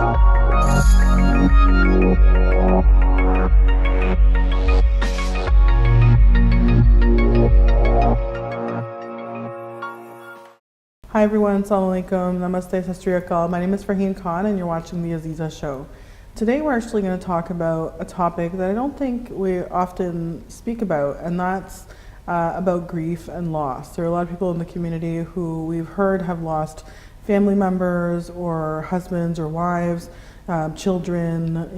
Hi everyone, Assalamu alaikum, Namaste, Sastri Akal. My name is Farheen Khan and you're watching the AZEEZA show. Today we're actually going to talk about a topic that I don't think we often speak about, and that's about grief and loss. There are a lot of people in the community who we've heard have lost family members or husbands or wives, children,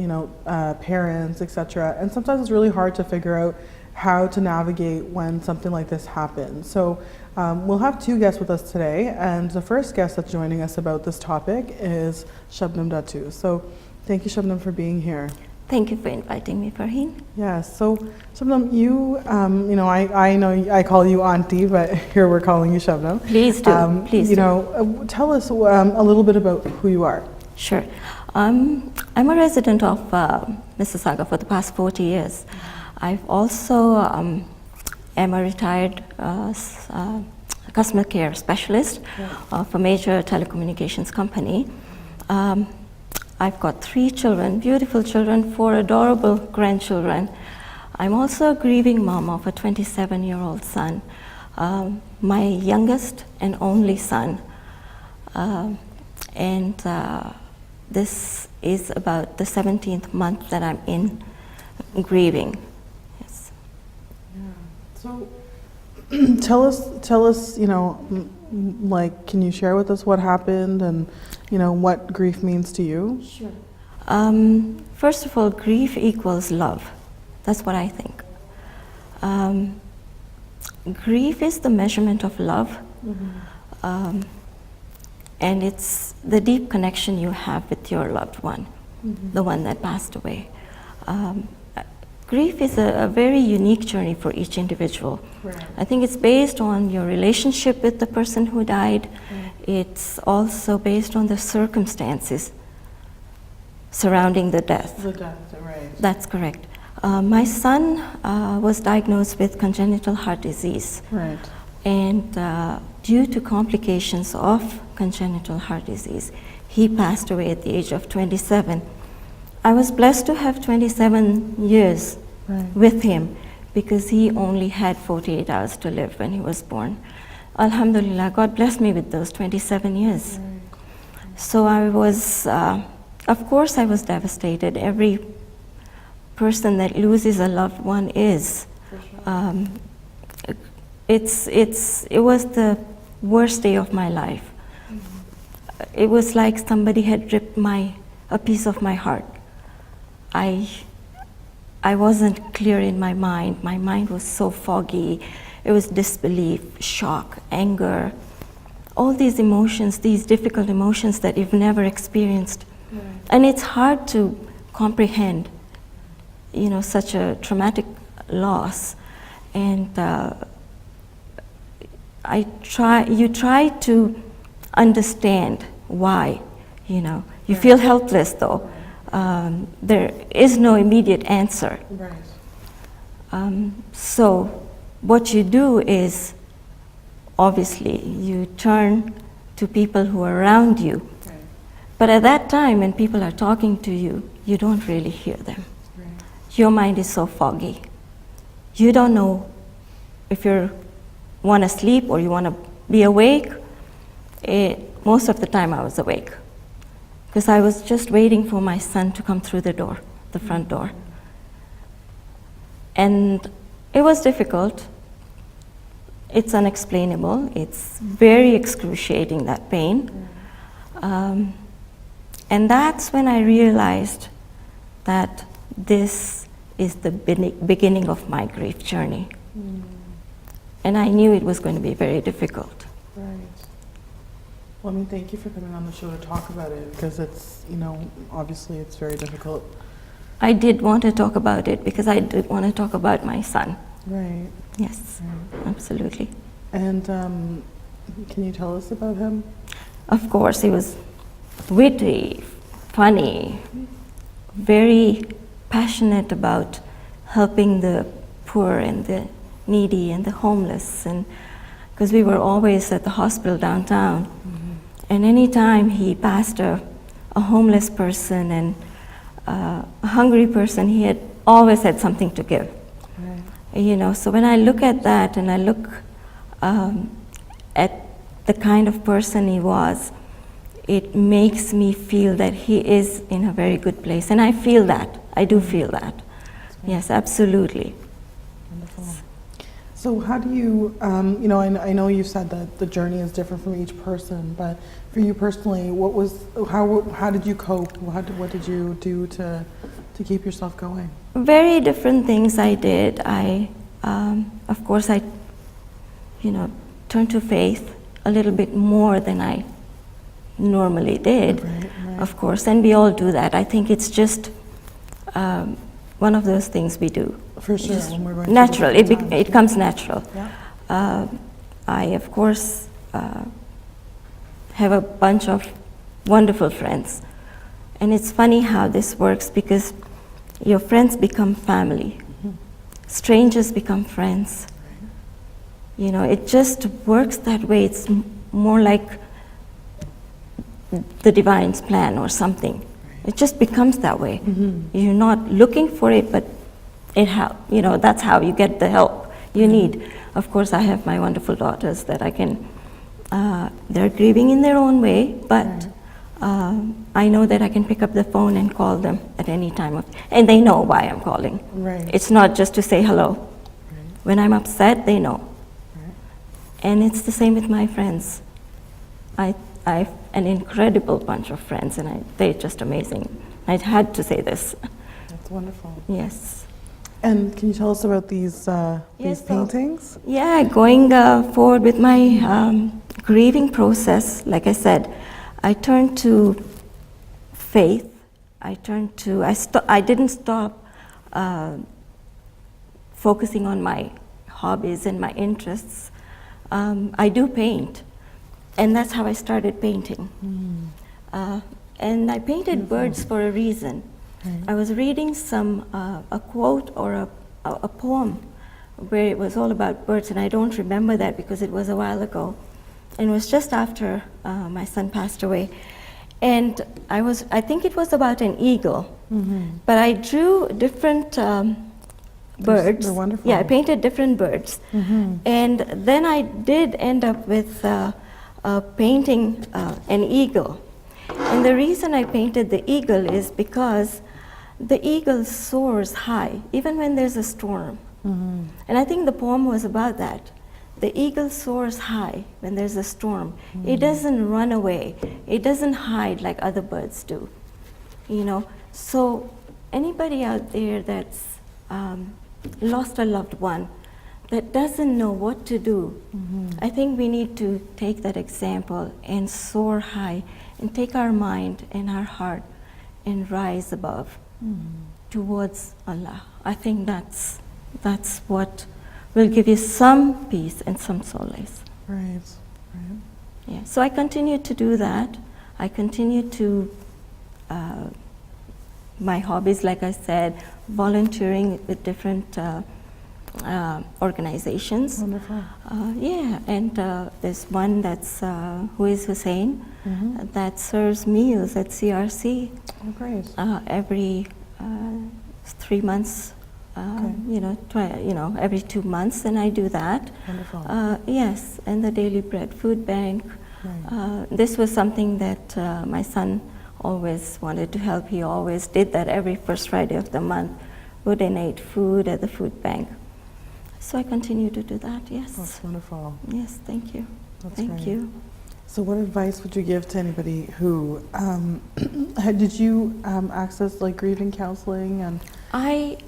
parents, etc. And sometimes it's really hard to figure out how to navigate when something like this happens. So we'll have two guests with us today, and the first guest that's joining us about this topic is Shabnam Datu. So thank you, Shabnam, for being here. Thank you for inviting me, Farheen. Yes, so Shabnam, you, I know I call you Auntie, but here we're calling you Shabnam. Please do, please do. Tell us a little bit about who you are. Sure. I'm a resident of Mississauga for the past 40 years. I've also am a retired customer care specialist of a major telecommunications company. I've got 3 children, beautiful children, 4 adorable grandchildren. I'm also a grieving mom of a 27-year-old son, my youngest and only son. This is about the 17th month that I'm in grieving. Yes. Yeah. So tell us, can you share with us what happened and, what grief means to you? Sure. First of all, grief equals love. That's what I think. Grief is the measurement of love. Mm-hmm. And it's the deep connection you have with your loved one, mm-hmm. the one that passed away. Grief is a very unique journey for each individual. Right. I think it's based on your relationship with the person who died. Right. It's also based on the circumstances surrounding the death. The death, right. That's correct. My son was diagnosed with congenital heart disease. Right. And due to complications of congenital heart disease, he passed away at the age of 27. I was blessed to have 27 years with him because he only had 48 hours to live when he was born. Alhamdulillah, God blessed me with those 27 years. So I was, of course I was devastated. Every person that loses a loved one is. It was the worst day of my life. Mm-hmm. It was like somebody had ripped a piece of my heart. I wasn't clear in my mind. My mind was so foggy. It was disbelief, shock, anger, all these emotions, these difficult emotions that you've never experienced. Right. And it's hard to comprehend, such a traumatic loss. And you try to understand why, You feel helpless though. There is no immediate answer. Right. So what you do is, obviously, you turn to people who are around you. Right. But at that time, when people are talking to you, you don't really hear them. Right. Your mind is so foggy. You don't know if you want to sleep or you want to be awake. Most of the time I was awake because I was just waiting for my son to come through the door, the front door. And it was difficult. It's unexplainable. It's very excruciating, that pain. And that's when I realized that this is the beginning of my grief journey. And I knew it was going to be very difficult. Right. Well, thank you for coming on the show to talk about it, because it's, obviously it's very difficult. I did want to talk about it because I did want to talk about my son. Right. Yes, right. Absolutely. And can you tell us about him? Of course, he was witty, funny, very passionate about helping the poor and the needy and the homeless, and because we were always at the hospital downtown. Mm-hmm. And anytime he passed a a homeless person and a hungry person, he had always had something to give. Right. You know, so when I look at that and I look at the kind of person he was, it makes me feel that he is in a very good place. And I feel that. I do feel that. Yes, absolutely. Wonderful. So how do you, you know, I know you said that the journey is different from each person, but for you personally, how did you cope? What did you do to keep yourself going? Very different things I did. Of course, you know, turned to faith a little bit more than I normally did, Right. of course, and we all do that. I think it's just one of those things we do. For sure, when we're going Natural, through different times. it comes natural. Yeah. I, of course, have a bunch of wonderful friends. And it's funny how this works because your friends become family. Strangers become friends. You know, it just works that way. It's more like the divine's plan or something. It just becomes that way. You're not looking for it, but you know, that's how you get the help you need. Of course, I have my wonderful daughters that I can, they're grieving in their own way, but I know that I can pick up the phone and call them at any time, and they know why I'm calling. Right. It's not just to say hello. Right. When I'm upset, they know. Right. And it's the same with my friends. I've an incredible bunch of friends, and they're just amazing. I had to say this. That's wonderful. Yes. And can you tell us about these Yes, so- paintings? Yeah, going forward with my grieving process, like I said, I turned to faith. I didn't stop focusing on my hobbies and my interests. I do paint, and that's how I started painting. And I painted birds for a reason. Right. I was reading a quote or a poem where it was all about birds, and I don't remember that because it was a while ago. And it was just after my son passed away. And I think it was about an eagle. But I drew different birds. They're wonderful. Yeah, I painted different birds. And then I did end up with painting an eagle. And the reason I painted the eagle is because the eagle soars high, even when there's a storm. And I think the poem was about that. The eagle soars high when there's a storm. It doesn't run away. It doesn't hide like other birds do. You know, so anybody out there that's lost a loved one, that doesn't know what to do, I think we need to take that example and soar high and take our mind and our heart and rise above towards Allah. I think that's what will give you some peace and some solace. Right. Right. Yeah. So I continue to do that. I continue to my hobbies, like I said, volunteering with different organizations. Wonderful. Yeah, and there's one that's who is Hussein that serves meals at CRC Oh, great. every 3 months. Every 2 months, and I do that. Wonderful. Yes, and the Daily Bread Food Bank. Right. This was something that my son always wanted to help. He always did that every first Friday of the month, would donate food at the food bank. So I continue to do that, yes. That's wonderful. Yes, thank you. That's Thank great. you. So what advice would you give to anybody who, did you access like grieving counseling and? I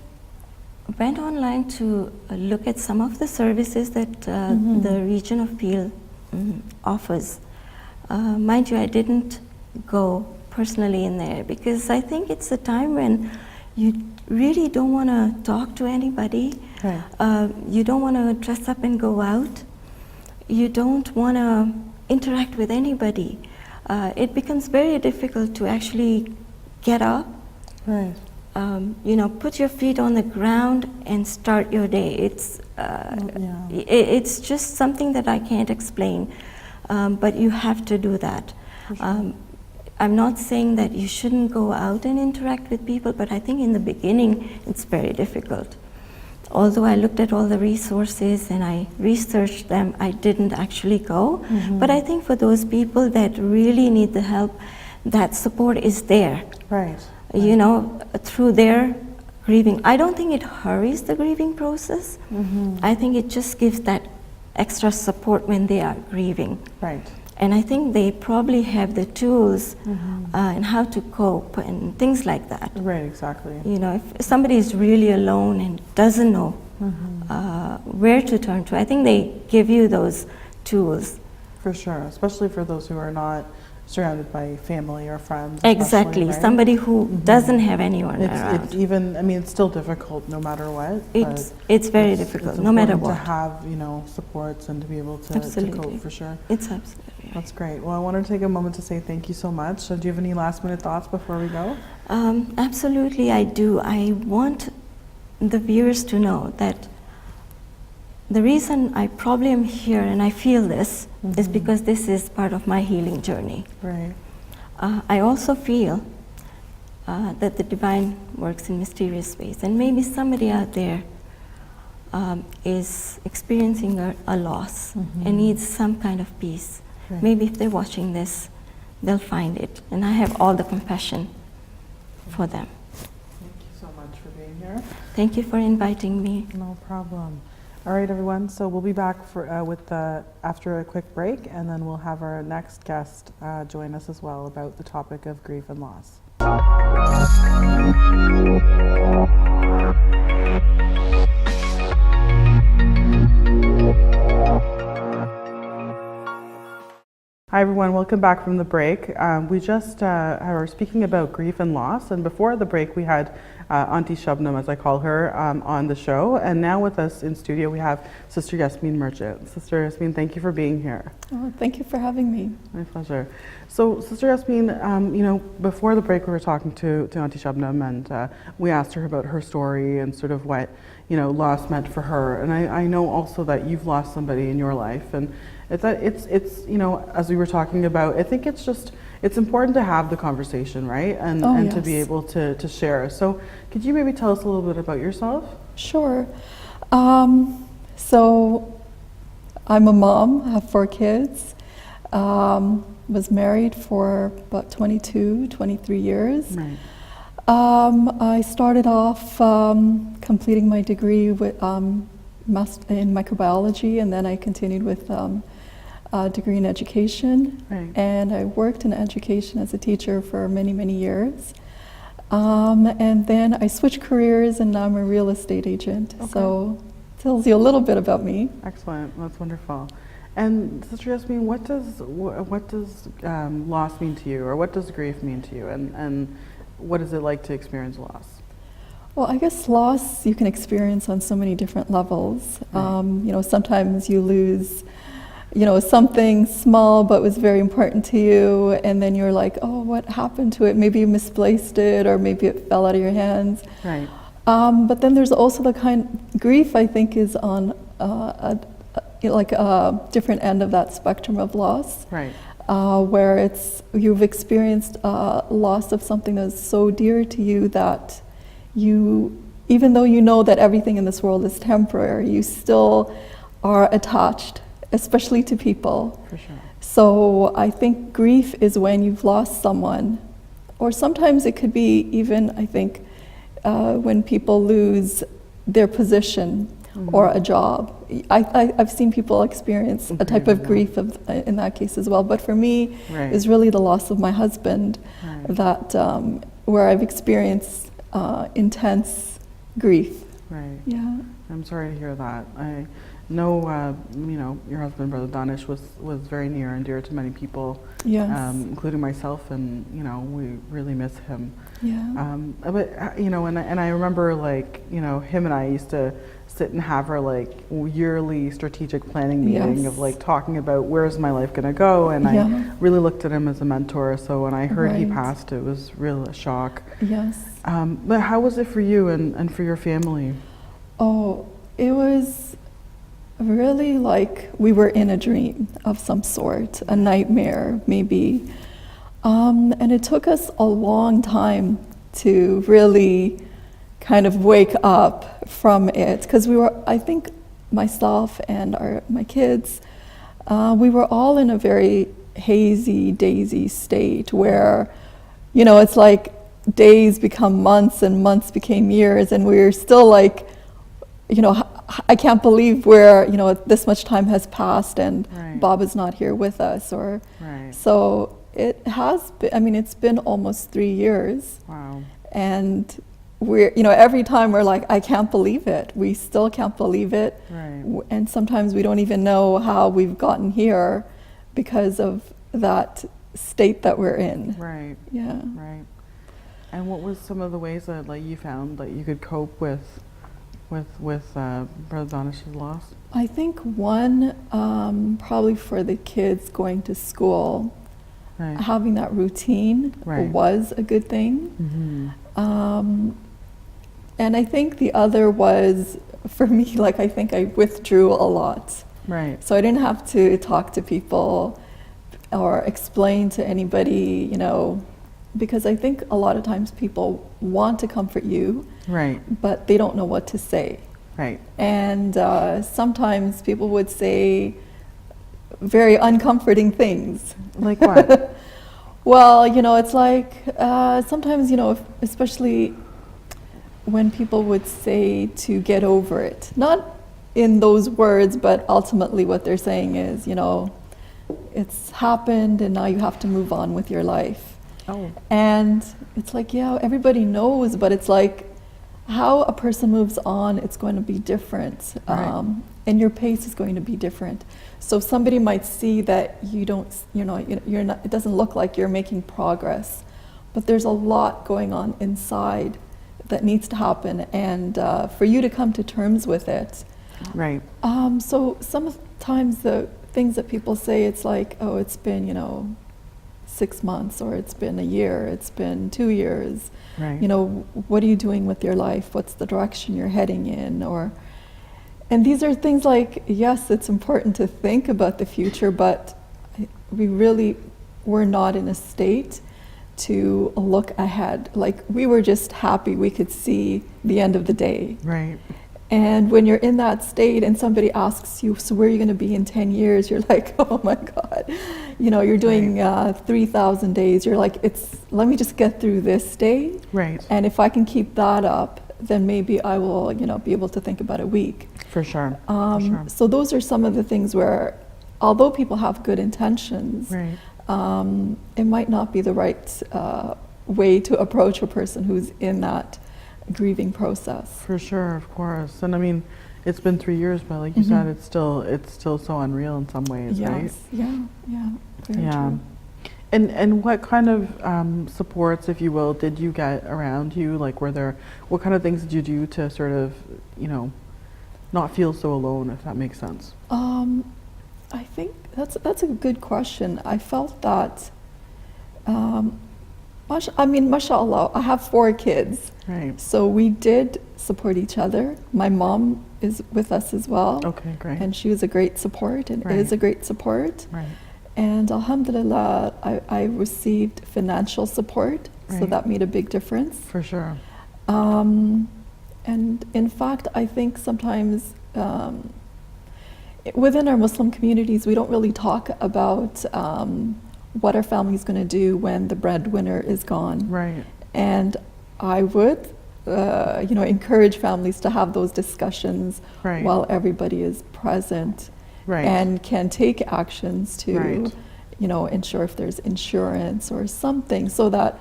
went online to look at some of the services that the region of Peel offers. Mind you, I didn't go personally in there because I think it's a time when you really don't want to talk to anybody. Right. You don't want to dress up and go out. You don't want to interact with anybody. It becomes very difficult to actually get up. Right. Put your feet on the ground and start your day. It's just something that I can't explain, but you have to do that. For sure. I'm not saying that you shouldn't go out and interact with people, but I think in the beginning it's very difficult. Although I looked at all the resources and I researched them, I didn't actually go. But I think for those people that really need the help, that support is there. Right. You know, through their grieving. I don't think it hurries the grieving process. I think it just gives that extra support when they are grieving. Right. And I think they probably have the tools and how to cope and things like that. Right, exactly. You know, if somebody is really alone and doesn't know where to turn to, I think they give you those tools. For sure, especially for those who are not surrounded by family or friends. Exactly, right? Somebody who doesn't have anyone It's around. even, I mean, it's still difficult no matter what. It's very difficult, no matter what. To have, you know, supports and to be able to cope, for sure. It's absolutely right. That's great. Well, I want to take a moment to say thank you so much. So do you have any last minute thoughts before we go? Absolutely, I do. I want the viewers to know that the reason I probably am here and I feel this is because this is part of my healing journey. Right. I also feel that the divine works in mysterious ways, and maybe somebody out there is experiencing a loss and needs some kind of peace. Right. Maybe if they're watching this, they'll find it, and I have all the compassion for them. Thank you so much for being here. Thank you for inviting me. No problem. All right, everyone. So we'll be back for after a quick break, and then we'll have our next guest join us as well about the topic of grief and loss. Hi everyone, welcome back from the break. We just are speaking about grief and loss, and before the break we had Auntie Shabnam, as I call her, on the show, and now with us in studio we have Sister Yasmin Merchant. Sister Yasmin, thank you for being here. Oh, thank you for having me. My pleasure. So Sister Yasmin, you know, before the break we were talking to Auntie Shabnam, and we asked her about her story and sort of what, you know, loss meant for her, and I know also that you've lost somebody in your life, and it's you know, as we were talking about, I think it's important to have the conversation, right? And yes. To be able to share. So could you maybe tell us a little bit about yourself? Sure. So I'm a mom, I have 4 kids. Was married for about 22, 23 years. Right. I started off completing my degree with, in microbiology, and then I continued with a degree in education. Right. And I worked in education as a teacher for many, many years. And then I switched careers, and now I'm a real estate agent. Okay. So tells you a little bit about me. Excellent. That's wonderful. And Sister Yasmin, what does loss mean to you, or what does grief mean to you, and what is it like to experience loss? Well, I guess loss you can experience on so many different levels. Right. You know, sometimes you lose, you know, something small but was very important to you, and then you're like, oh, what happened to it? Maybe you misplaced it, or maybe it fell out of your hands. Right. But then there's also the grief, I think, is on a different end of that spectrum of loss. Right. Where you've experienced loss of something that's so dear to you that even though you know that everything in this world is temporary, you still are attached, especially to people. For sure. So I think grief is when you've lost someone, or sometimes it could be even, I think, when people lose their position or a job. I've seen people experience a type of grief in that case as well. But for me, Right. is really the loss of my husband, Right. that where I've experienced intense grief. Right. Yeah. I'm sorry to hear that. I know, you know, your husband, Brother Danish, was very near and dear to many people, Yes. including myself, and you know, we really miss him. Yeah. But you know, and I remember, like, you know, him and I used to sit and have our like yearly strategic planning meeting Yes. of like talking about where's my life gonna go, and Yeah. I really looked at him as a mentor. So when I heard he Right. passed, it was real a shock. Yes. But how was it for you and for your family? Oh, it was really like we were in a dream of some sort, a nightmare maybe. And it took us a long time to really kind of wake up from it, because we were, I think myself and my kids, we were all in a very hazy, daisy state where, you know, it's like days become months and months became years, and we're still like, you know, I can't believe we're, you know, this much time has passed and Right. Bob is not here with us, or Right. so it has been, I mean, it's been almost 3 years, Wow. and we're, you know, every time we're like, I can't believe it. We still can't believe it. Right. And sometimes we don't even know how we've gotten here because of that state that we're in. Right. Yeah. Right. And what was some of the ways that like you found that you could cope with Brother Donish's loss? I think one, probably for the kids going to school, Right. having that routine Right. was a good thing. Mm-hmm. And I think the other was, for me, like I think I withdrew a lot. Right. So I didn't have to talk to people or explain to anybody, you know, because I think a lot of times people want to comfort you, Right. but they don't know what to say. Right. And sometimes people would say very uncomforting things. Like what? Well, you know, it's like sometimes, you know, especially when people would say to get over it. Not in those words, but ultimately what they're saying is, you know, it's happened and now you have to move on with your life. Oh. And it's like, yeah, everybody knows, but it's like how a person moves on, it's going to be different. Right. And your pace is going to be different. So somebody might see that you don't, you know, you're not, it doesn't look like you're making progress, but there's a lot going on inside that needs to happen, and for you to come to terms with it. Right. So sometimes the things that people say, it's like, oh, it's been, you know, 6 months, or it's been a year, it's been 2 years. Right. You know, what are you doing with your life? What's the direction you're heading in? And these are things like, yes, it's important to think about the future, but we really were not in a state to look ahead. Like, we were just happy we could see the end of the day. Right. And when you're in that state and somebody asks you, so where are you going to be in 10 years? You're like, oh my God, you know, you're doing 3,000 days. You're like, let me just get through this day. Right. And if I can keep that up, then maybe I will, you know, be able to think about a week. For sure. For sure. So those are some of the things where, although people have good intentions, Right. it might not be the right way to approach a person who's in that grieving process. For sure, of course. And I mean, it's been 3 years, but like you said, it's still so unreal in some ways, right? Yes, yeah, very Yeah. true. And what kind of supports, if you will, did you get around you? Like, what kind of things did you do to sort of, you know, not feel so alone, if that makes sense? I think that's a good question. I felt that, mashallah, I have 4 kids. Right. So we did support each other. My mom is with us as well. Okay, great. And she was a great support and Right. is a great support. Right. And alhamdulillah, I received financial support, so Right. that made a big difference. For sure. And in fact, I think sometimes within our Muslim communities, we don't really talk about what our family is going to do when the breadwinner is gone. Right. And I would, encourage families to have those discussions Right. while everybody is present. Right. And can take actions to, Right. ensure if there's insurance or something, so that,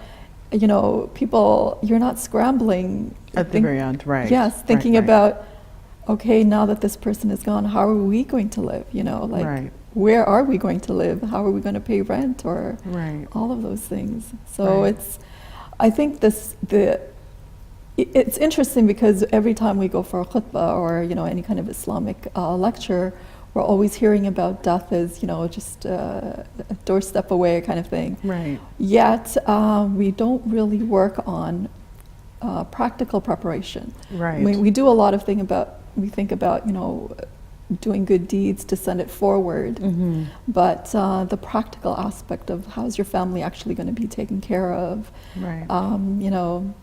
people, you're not scrambling. At the very end, right. Yes, thinking right. about, okay, now that this person is gone, how are we going to live? Right. Where are we going to live? How are we going to pay rent, or Right. all of those things? So Right. I think it's interesting, because every time we go for a khutbah or any kind of Islamic lecture, we're always hearing about death as just a doorstep away kind of thing. Right. Yet we don't really work on practical preparation. Right. I mean, we do a lot of we think about doing good deeds to send it forward. Mm-hmm. But the practical aspect of how's your family actually going to be taken care of, Right. you know,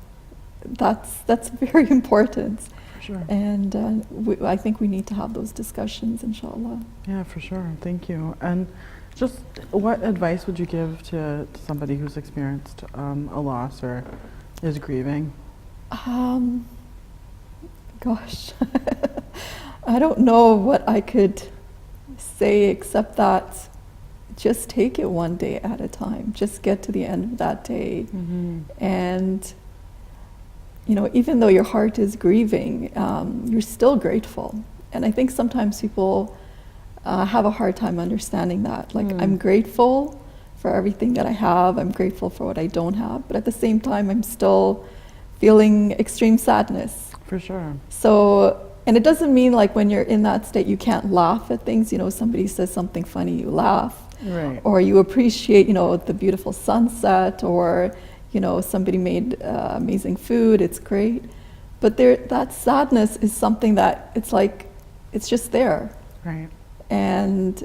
that's very important. For sure. And I think we need to have those discussions, inshallah. Yeah, for sure. Thank you. And just what advice would you give to somebody who's experienced a loss or is grieving? Gosh, I don't know what I could say except that just take it one day at a time. Just get to the end of that day. Mm-hmm. And, you know, even though your heart is grieving, you're still grateful. And I think sometimes people have a hard time understanding that. Like, I'm grateful for everything that I have. I'm grateful for what I don't have. But at the same time, I'm still feeling extreme sadness. For sure. So, and it doesn't mean like when you're in that state, you can't laugh at things. You know, somebody says something funny, you laugh. Right. Or you appreciate, you know, the beautiful sunset, or, you know, somebody made amazing food, it's great. But that sadness is something that it's like, it's just there. Right. And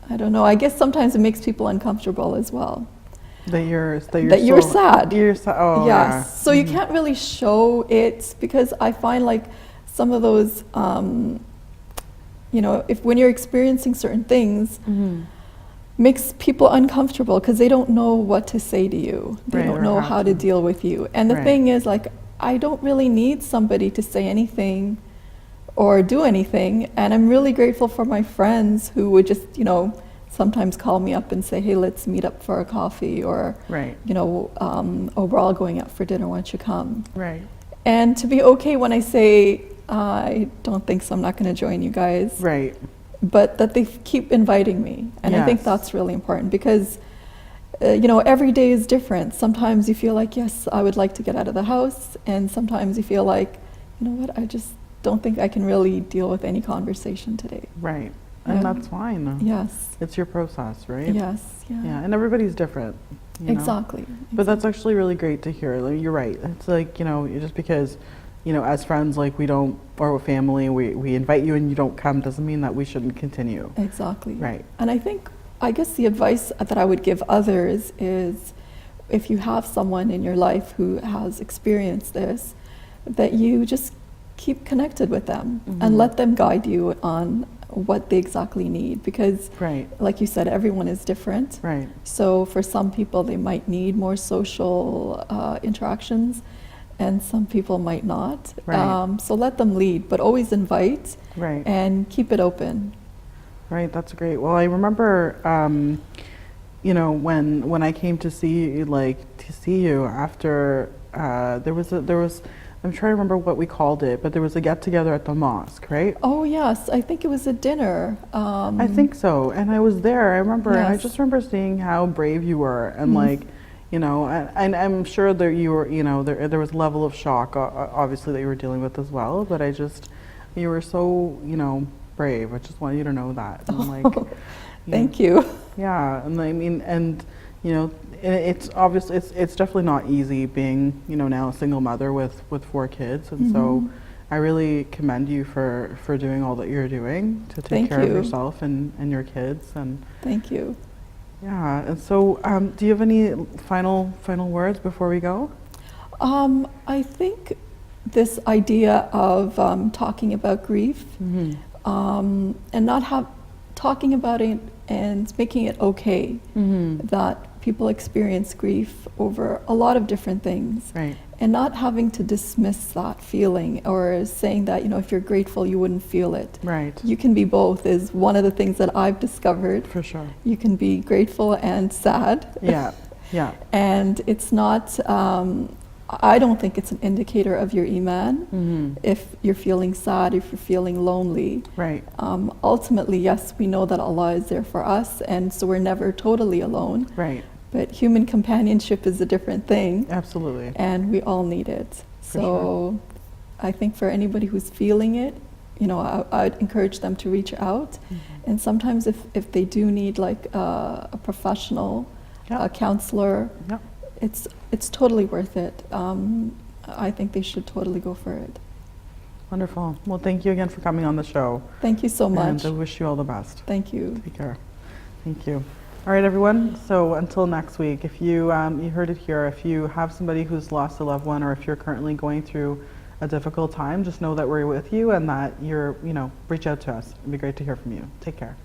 I don't know, I guess sometimes it makes people uncomfortable as well. That you're You're sad. You're sad. Oh, Yes. yeah. So you can't really show it, because I find like some of those, you know, when you're experiencing certain things, makes people uncomfortable because they don't know what to say to you. They Right, don't or know how how to to. deal with you. And the Right. thing is, like, I don't really need somebody to say anything or do anything. And I'm really grateful for my friends who would just, you know, sometimes call me up and say, hey, let's meet up for a coffee, or, Right. you know, oh, we're all going out for dinner, why don't you come? Right. And to be okay when I say, I don't think so, I'm not going to join you guys. Right. But that they keep inviting me. And I think Yes. that's really important, because, you know, every day is different. Sometimes you feel like, yes, I would like to get out of the house. And sometimes you feel like, you know what, I just don't think I can really deal with any conversation today. Right. And Yeah. that's fine. Yes. It's your process, right? Yes. Yeah. Yeah. And everybody's different. You know? Exactly. But that's actually really great to hear. Like, you're right. It's like, you know, just because, you know, as friends, like, we don't, or family, we invite you and you don't come, doesn't mean that we shouldn't continue. Exactly. Right. And I guess the advice that I would give others is, if you have someone in your life who has experienced this, that you just keep connected with them and let them guide you on what they exactly need. Because, Right. like you said, everyone is different. Right. So for some people, they might need more social interactions, and some people might not. Right. So let them lead, but always invite Right. and keep it open. Right, that's great. Well, I remember, you know, when I came to see you after there was I'm trying to remember what we called it, but there was a get together at the mosque, right? Oh yes, I think it was a dinner. I think so, and I was there. I remember, and I Yes. just remember seeing how brave you were, and like, you know, and I'm sure that you were, you know, there was a level of shock, obviously, that you were dealing with as well. But you were so, you know, brave. I just want you to know that. And like, Thank you. yeah, and I mean, and you know, it's obviously it's definitely not easy being, you know, now a single mother with 4 kids, and so I really commend you for doing all that you're doing to take Thank care of you. yourself and your kids, and Thank you. yeah. And so, do you have any final words before we go? I think this idea of talking about grief and not talking about it and making it okay that people experience grief over a lot of different things, Right. and not having to dismiss that feeling or saying that, you know, if you're grateful you wouldn't feel it. Right. You can be both is one of the things that I've discovered. For sure. You can be grateful and sad. Yeah. Yeah. And it's not, I don't think it's an indicator of your iman if you're feeling sad, if you're feeling lonely. Right. Ultimately, yes, we know that Allah is there for us, and so we're never totally alone. Right. But human companionship is a different thing, Absolutely. and we all need it. For So I think for anybody who's feeling it, you know, I'd encourage them to reach out. And sometimes if they do need like a professional, Yeah. a counselor, Yeah. it's totally worth it. I think they should totally go for it. Wonderful. Well, thank you again for coming on the show. Thank you so much. And I wish you all the best. Thank you. Take care. Thank you. All right, everyone. So until next week, if you you heard it here, if you have somebody who's lost a loved one, or if you're currently going through a difficult time, just know that we're with you and that you're, reach out to us. It'd be great to hear from you. Take care.